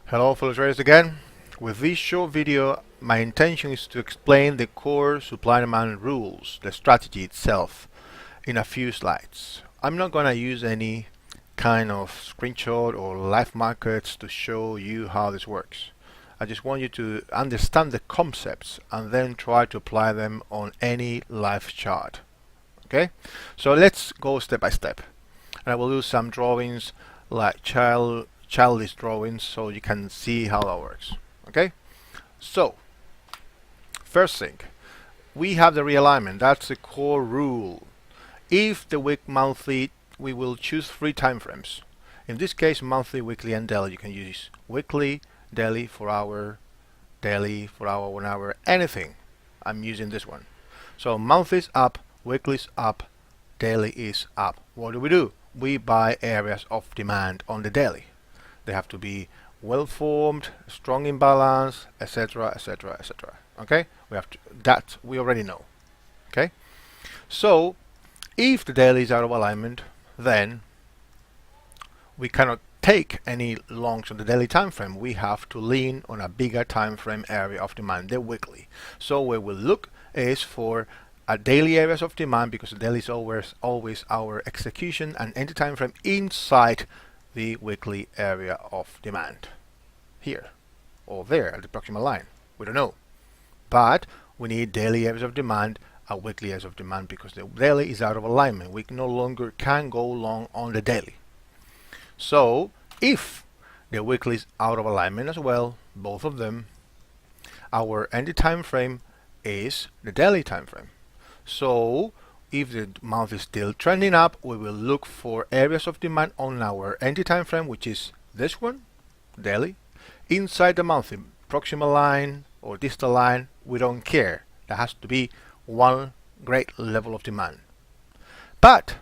Hello fellow traders again. With this short video, my intention is to explain the core supply and demand rules, the strategy itself, in a few slides. I'm not going to use any kind of screenshot or live markets to show you how this works. I just want you to understand the concepts and then try to apply them on any live chart. Okay, so let's go step by step. And I will do some drawings like childish drawings so you can see how that works. Okay, so first thing, we have the realignment. That's the core rule. If the week monthly, we will choose 3 time frames. In this case, monthly, weekly, and daily. You can use weekly, daily, 4 hour, daily, 4 hour, 1 hour, anything. I'm using this one. So monthly is up, weekly is up, daily is up. What do? We buy areas of demand on the daily. They have to be well formed, strong imbalance, etc., etc., etc. Okay, we already know. Okay, so if the daily is out of alignment, then we cannot take any longs on the daily time frame. We have to lean on a bigger time frame area of demand, the weekly. So where we'll look is for a daily areas of demand, because the daily is always our execution and entry time frame inside the weekly area of demand, here or there at the proximal line. We don't know, but we need daily areas of demand, a weekly areas of demand, because the daily is out of alignment. We no longer can go long on the daily. So if the weekly is out of alignment as well, both of them, our entry time frame is the daily time frame. So if the month is still trending up, we will look for areas of demand on our entry time frame, which is this one, daily, inside the monthly proximal line or distal line. We don't care. There has to be one great level of demand. But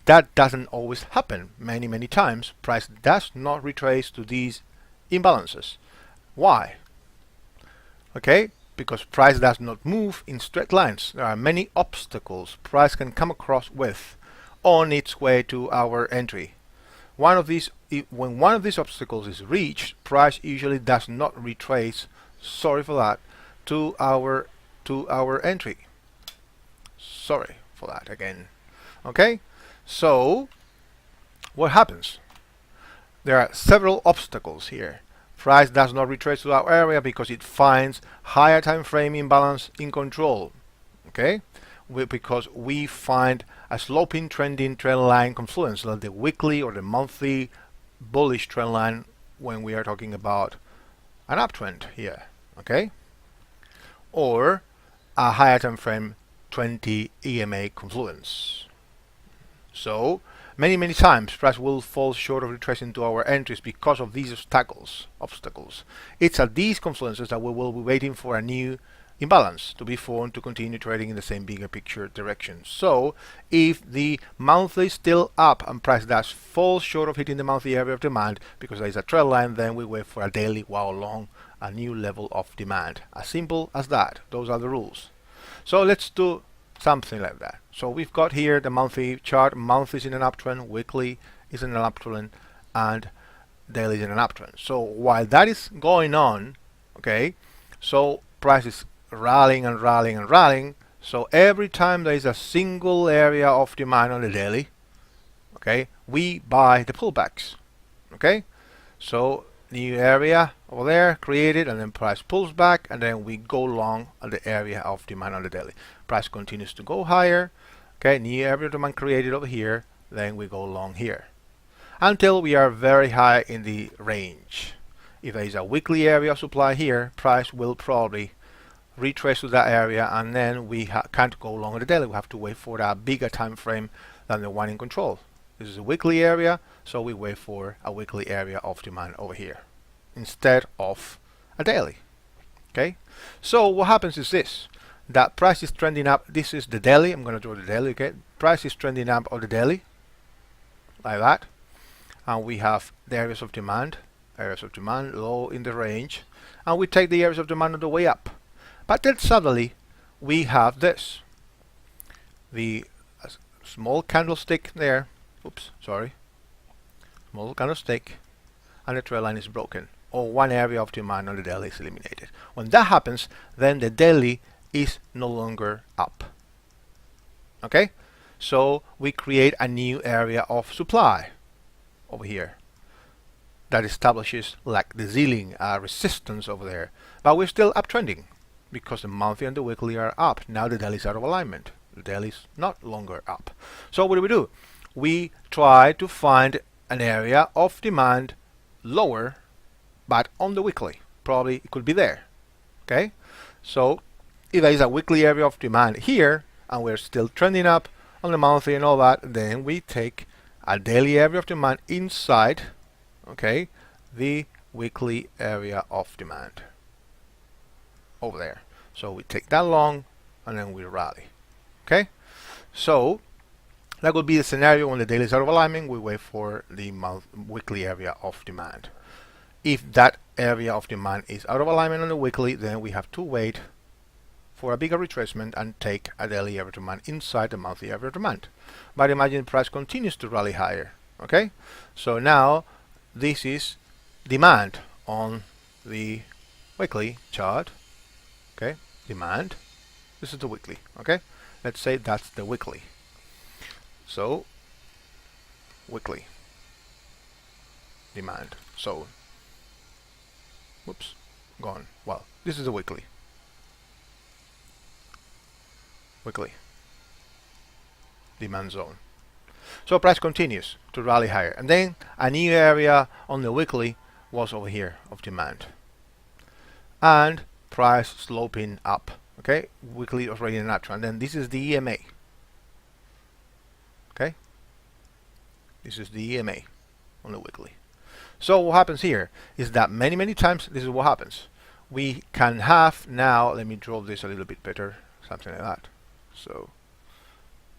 that doesn't always happen. Many times price does not retrace to these imbalances. Why? Okay, because price does not move in straight lines. There are many obstacles price can come across with on its way to our entry. When one of these obstacles is reached, price usually does not retrace, sorry for that, to our entry. Sorry for that again. Okay, so what happens? There are several obstacles here. Price does not retrace to our area because it finds higher time frame imbalance in control. Okay, because we find a sloping trending trend line confluence, like the weekly or the monthly bullish trend line when we are talking about an uptrend here. Okay, or a higher time frame 20 EMA confluence. So many times price will fall short of retracing to our entries because of these obstacles. It's at these confluences that we will be waiting for a new imbalance to be formed to continue trading in the same bigger picture direction. So if the monthly is still up and price does fall short of hitting the monthly area of demand because there is a trend line, then we wait for a daily while long a new level of demand. As simple as that. Those are the rules. So let's do something like that. So we've got here the monthly chart. Monthly is in an uptrend, weekly is in an uptrend, and daily is in an uptrend. So while that is going on, okay, so price is rallying and rallying and rallying. So every time there is a single area of demand on the daily, okay, we buy the pullbacks. Okay, so new area over there created, and then price pulls back, and then we go long at the area of demand on the daily. Price continues to go higher. Okay, new area of demand created over here, then we go long here until we are very high in the range. If there is a weekly area of supply here, price will probably retrace to that area, and then we can't go long on the daily. We have to wait for that bigger time frame than the one in control. This is a weekly area, so we wait for a weekly area of demand over here instead of a daily. Okay, so what happens is this: that price is trending up. This is the daily. I'm going to draw the daily. Okay, price is trending up on the daily like that, and we have the areas of demand low in the range, and we take the areas of demand on the way up. But then suddenly we have this, the small candlestick there. Oops, sorry. Small candlestick, and the trend line is broken. or one area of demand on the daily is eliminated. When that happens, then the daily is no longer up. Okay, so we create a new area of supply over here that establishes like the ceiling, resistance over there, but we're still uptrending because the monthly and the weekly are up. Now the daily is out of alignment. The daily is not longer up. So what do? We try to find an area of demand lower, but on the weekly. Probably it could be there. Okay, so if there is a weekly area of demand here and we're still trending up on the monthly and all that, then we take a daily area of demand inside, okay, the weekly area of demand over there. So we take that long and then we rally. Okay, so that would be the scenario when the daily is out of alignment. We wait for the weekly area of demand. If that area of demand is out of alignment on the weekly, then we have to wait for a bigger retracement and take a daily area of demand inside the monthly area of demand. But imagine the price continues to rally higher. Okay, so now this is demand on the weekly chart. Okay, demand. This is the weekly. Okay, let's say that's the weekly. So weekly demand. So whoops, gone. Well, this is the weekly demand zone. So price continues to rally higher, and then a new area on the weekly was over here of demand, and price sloping up. Okay, weekly already in an uptrend. Then this is the EMA. Okay, this is the EMA on the weekly. So what happens here is that many times this is what happens. We can have now, let me draw this a little bit better, something like that. So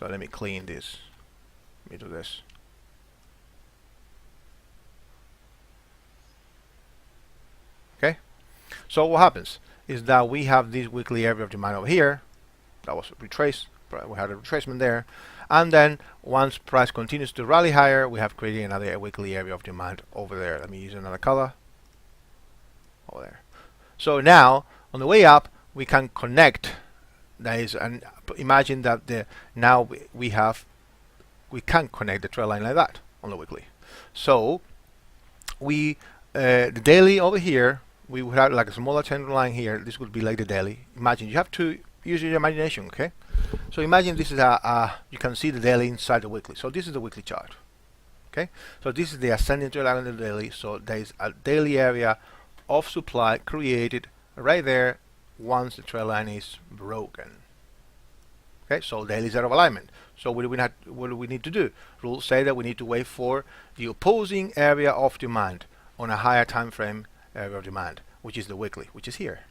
let me clean this. Let me do this. Okay, so what happens is that we have this weekly area of demand over here that was retraced. We had a retracement there, and then once price continues to rally higher, we have created another weekly area of demand over there. Let me use another color over there. So now on the way up, we can connect. That is, and imagine that we can connect the trend line like that on the weekly. So the daily over here, we would have like a smaller trend line here. This would be like the daily. Imagine, you have to use your imagination. Okay, so imagine this is you can see the daily inside the weekly. So this is the weekly chart. Okay, so this is the ascending trend line on the daily. So there is a daily area of supply created right there once the trend line is broken. Okay, so daily is out of alignment. So what do we need to do? Rules say that we need to wait for the opposing area of demand on a higher time frame area of demand, which is the weekly, which is here.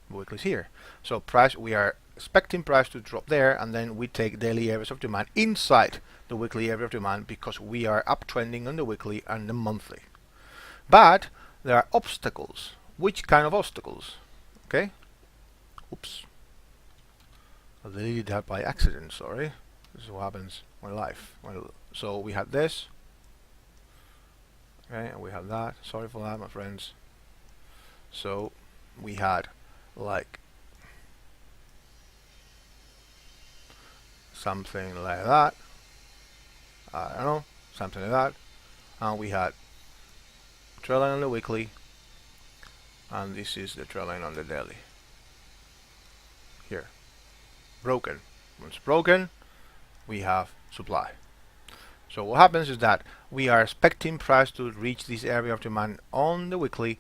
The weekly is here. So price, we are expecting price to drop there, and then we take daily areas of demand inside the weekly area of demand because we are uptrending on the weekly and the monthly. But there are obstacles. Which kind of obstacles? Okay. Oops. I deleted that by accident, sorry. This is what happens in life. Well, so we had this. Okay, and we had that. Sorry for that, my friends. So we had like something like that. I don't know, something like that. And we had trend line on the weekly, and this is the trend line on the daily. Here, broken. Once broken, we have supply. So what happens is that we are expecting price to reach this area of demand on the weekly.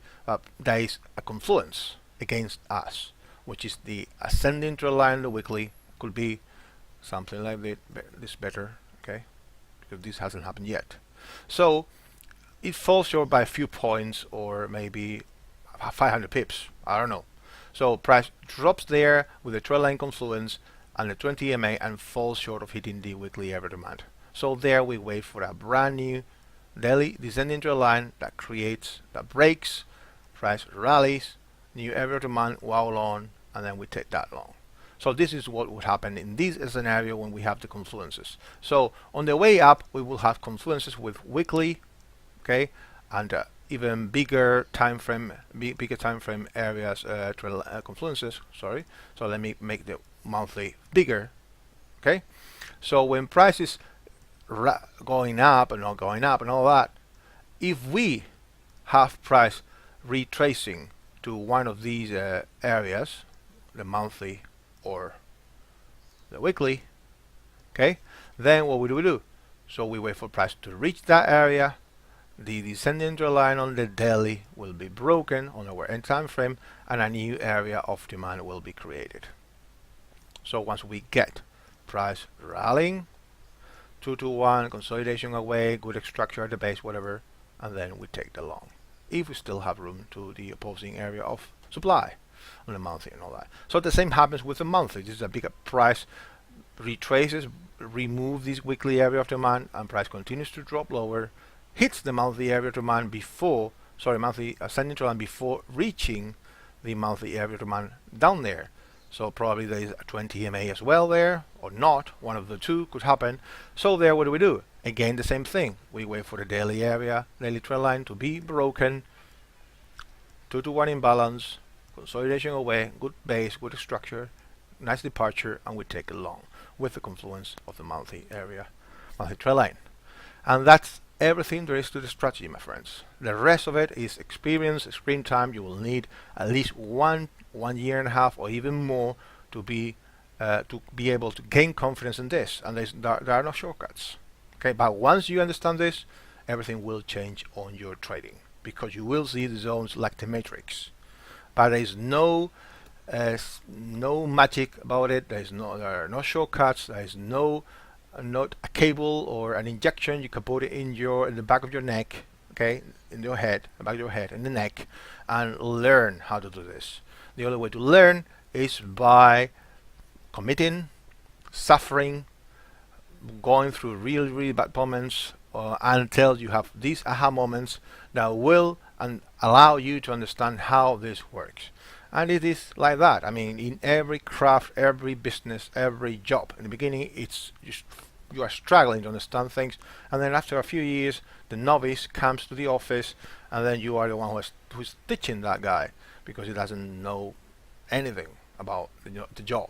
There is a confluence against us, which is the ascending trend line on the weekly. Could be something like this better, okay, because this hasn't happened yet. So it falls short by a few points, or maybe 500 pips, I don't know. So price drops there with the trend line confluence and the 20 EMA and falls short of hitting the weekly area demand. So there we wait for a brand new daily descending trend line that breaks, price rallies, new area demand while on, and then we take that long. So this is what would happen in this scenario when we have the confluences. So on the way up, we will have confluences with weekly, okay, and even bigger time frame areas, confluences. Sorry. So let me make the monthly bigger. Okay. So when price is going up and not going up and all that, if we have price retracing to one of these areas, the monthly or the weekly, okay, then what would we do? So we wait for price to reach that area. The descending trend line on the daily will be broken on our end time frame, and a new area of demand will be created. So once we get price rallying, 2 to 1, consolidation away, good structure at the base, whatever, and then we take the long, if we still have room to the opposing area of supply on the monthly and all that. So the same happens with the monthly. This is a bigger price retraces, remove this weekly area of demand, and price continues to drop lower, hits the monthly area of demand before, monthly ascending trend line before reaching the monthly area of demand down there. So probably there is a 20 EMA as well there, or not. One of the two could happen. So there, what do? Again, the same thing. We wait for the daily area, daily trend line to be broken. 2 to 1 imbalance, consolidation away, good base, good structure, nice departure, and we take it long with the confluence of the monthly area, monthly trend line. And that's everything there is to the strategy, my friends. The rest of it is experience, screen time. You will need at least 1 year and a half or even more to be able to gain confidence in this. And there are no shortcuts. Okay, but once you understand this, everything will change on your trading, because you will see the zones like the matrix. But there is no magic about it. There are no shortcuts. There is not a cable or an injection. You can put it in the back of your neck, okay, in your head, the back of your head, in the neck, and learn how to do this. The only way to learn is by committing, suffering, going through really, really bad moments until you have these aha moments that will allow you to understand how this works. And it is like that. I mean, in every craft, every business, every job, in the beginning, it's just you are struggling to understand things, and then after a few years, the novice comes to the office, and then you are the one who's teaching that guy, because he doesn't know anything about the job.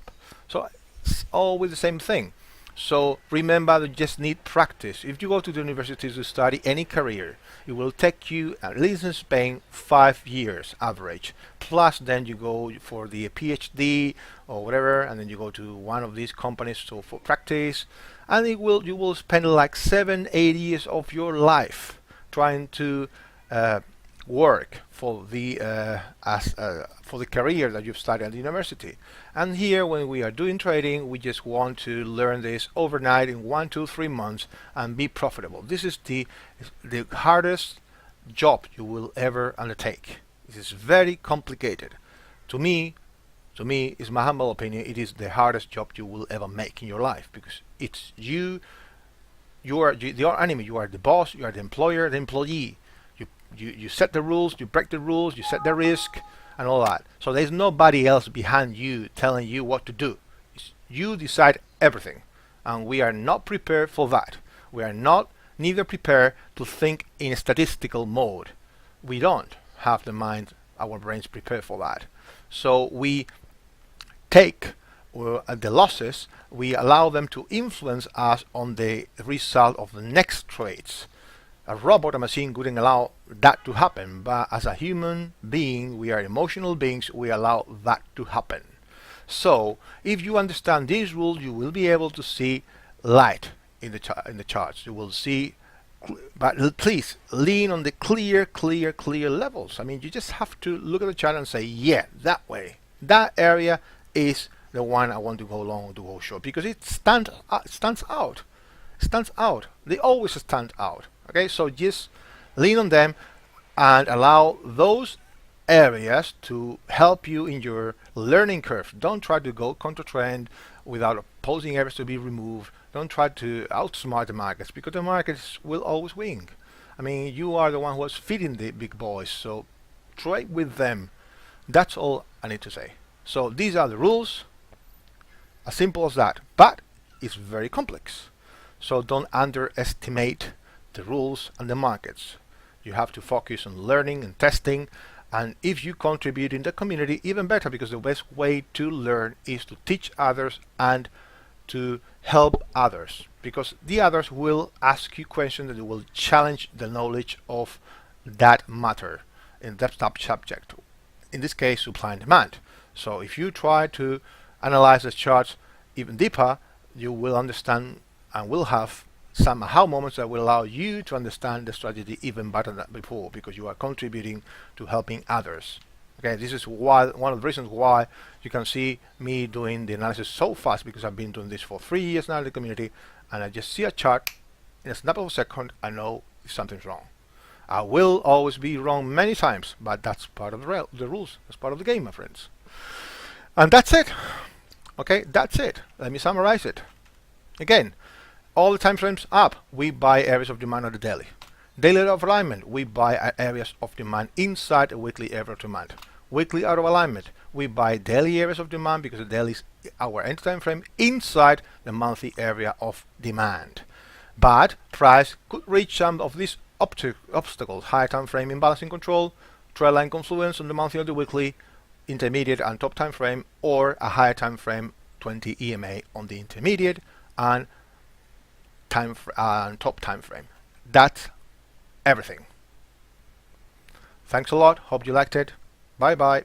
So it's always the same thing. So remember, you just need practice. If you go to the university to study any career, it will take you, at least in Spain, 5 years average. Plus then you go for the PhD or whatever, and then you go to one of these companies for practice, and you will spend like 7-8 years of your life trying to work for the career that you've studied at the university. And here, when we are doing trading, we just want to learn this overnight in 1, 2, 3 months and be profitable. This is the hardest job you will ever undertake. This is very complicated. To me, is my humble opinion, it is the hardest job you will ever make in your life, because it's you are your enemy. You are the boss, you are the employer, the employee. You set the rules, you break the rules, you set the risk and all that. So there's nobody else behind you telling you what to do. You decide everything, and we are not prepared for that. We are neither prepared to think in a statistical mode. We don't have the mind, our brains prepared for that. So we take the losses, we allow them to influence us on the result of the next trades. A robot, a machine, couldn't allow that to happen, but as a human being, we are emotional beings, we allow that to happen. So if you understand these rules, you will be able to see light in the charts. You will see, but please lean on the clear levels. I mean, you just have to look at the chart and say, yeah, that way, that area is the one I want to go long or to go short, because it stands out. They always stand out. Okay, so just lean on them and allow those areas to help you in your learning curve. Don't try to go contra trend without opposing areas to be removed. Don't try to outsmart the markets, because the markets will always win. I mean, you are the one who is feeding the big boys, so trade with them. That's all I need to say. So these are the rules, as simple as that, but it's very complex. So don't underestimate the rules and the markets. You have to focus on learning and testing, and if you contribute in the community, even better, because the best way to learn is to teach others and to help others, because the others will ask you questions that will challenge the knowledge of that matter in that subject, in this case supply and demand. So if you try to analyze the charts even deeper, you will understand and will have some aha moments that will allow you to understand the strategy even better than before, because you are contributing to helping others. Okay, this is why one of the reasons why you can see me doing the analysis so fast, because I've been doing this for 3 years now in the community, and I just see a chart in a snap of a second. I know if something's wrong. I will always be wrong many times, but that's part of the rules. That's part of the game, my friends. And that's it. Okay, that's it. Let me summarize it. Again, all the time frames up, we buy areas of demand on the daily. Daily out of alignment, we buy areas of demand inside a weekly area of demand. Weekly out of alignment, we buy daily areas of demand because the daily is our end time frame inside the monthly area of demand. But price could reach some of these obstacles: high time frame imbalance in control, trend line confluence on the monthly or the weekly, intermediate and top time frame, or a higher time frame 20 EMA on the intermediate and top time frame. That's everything. Thanks a lot. Hope you liked it. Bye bye.